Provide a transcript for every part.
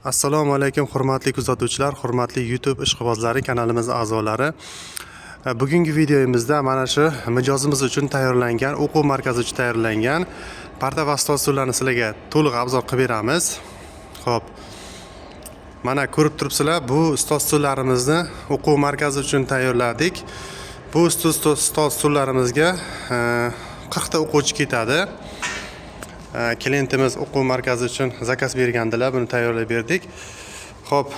Assalomu alaykum hurmatli kuzatuvchilar, hurmatli YouTube ishqibozlari, kanalimiz a'zolari. Bugungi videomizda mana shu mijozimiz uchun tayyorlangan, o'quv markazi uchun tayyorlangan parta va stol stullarni sizlarga to'liq obzor qilib beramiz. Xo'p. Mana ko'rib turibsizlar, bu stol stullarimizni o'quv markazi uchun tayyorladik. Bu stol stullarimizga 40 ta o'quvchi ketadi. Klientimiz o'quv markazi uchun zakaz bergandilar, buni tayyorlab berdik. Xo'p,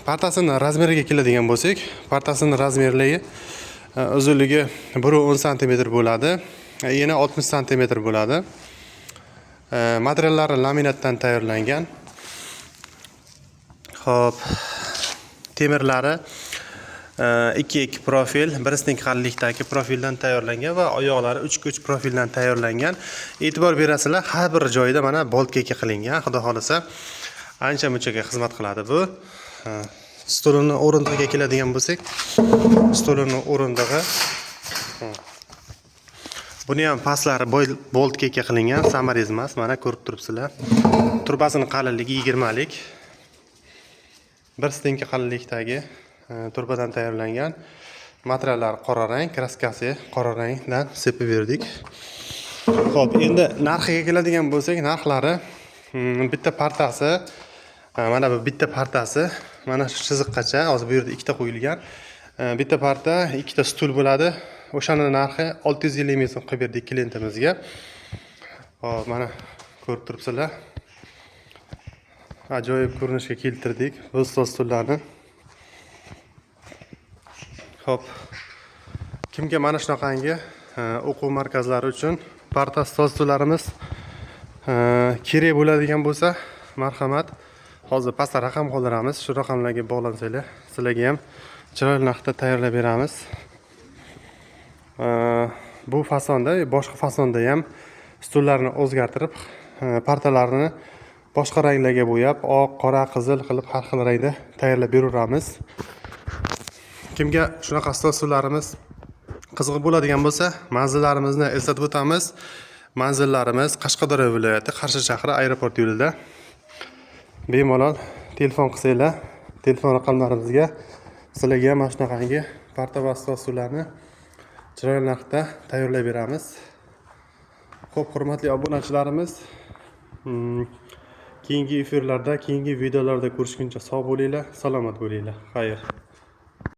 partasini razmeriga keladigan bo'lsak, partasini razmerligi uzunligi 1.10 cm bo'ladi, eni 60 cm bo'ladi. Materiallari laminatdan tayyorlangan. Xo'p, temirlari 2 profil, 1 teng qalinlikdagi profildan tayyorlangan va oyoqlari 3 profildan tayyorlangan. E'tibor berasizlar, har bir joyida mana boltga qilingan. Xudo xolasa ancha munchaga xizmat qiladi bu. Stolini o'rindig'iga keladigan bo'lsak, stolini o'rindig'i. Buni ham pastlari boltga qilingan, samarez emas, mana ko'rib turibsizlar. Turbasining qalinligi 20 lik. 1 teng qalinlikdagi turbadan tayyorlangan. Materiallar qora rang, kraskasi qora rangdan sepib berdik. Xo'p, endi narxiga keladigan bo'lsak, narxlari bitta partasi, mana bu bitta partasi, mana shu chiziqgacha, hozir bu yerda ikkita qo'yilgan. Bitta parta, ikkita stul bo'ladi. O'shaning narxi 650 ming so'm qilib berdik klientimizga. Hop, mana ko'rib turibsizlar. Ajoyib ko'rinishga keltirdik bu stol stullarni. Xo'p, kimga mana shunaqangi o'quv markazlari uchun parta stol stullarimiz kerak bo'ladigan bo'lsa, marhamat, hozir pastda raqam qoldiramiz. Shu raqamlarga bog'lansanglar, sizlarga ham chiroyli narxda tayyorlab beramiz. Bu fasonda, boshqa fasonda ham stullarni o'zgartirib, partalarni boshqa ranglarga bo'yab, oq, qora, qizil qilib har xil rangda tayyorlab beramiz. Kimga shunaqa stol stullarimiz qiziq bo'ladigan bo'lsa, manzillarimizni eslatib o'tamiz. Manzillarimiz Qashqadaryo viloyati, Qarshi shahri aeroport yo'lida. Bemalol telefon qilsanglar, telefon raqamlarimizga sizlarga ham mana shunaqangi parta va stol stullarni chiroyli narxda tayyorlab beramiz. Xo'p, hurmatli obunachilarimiz, keyingi efirlarda, keyingi videolarda ko'rishguncha sog' bo'linglar, salomat bo'linglar. Xayr.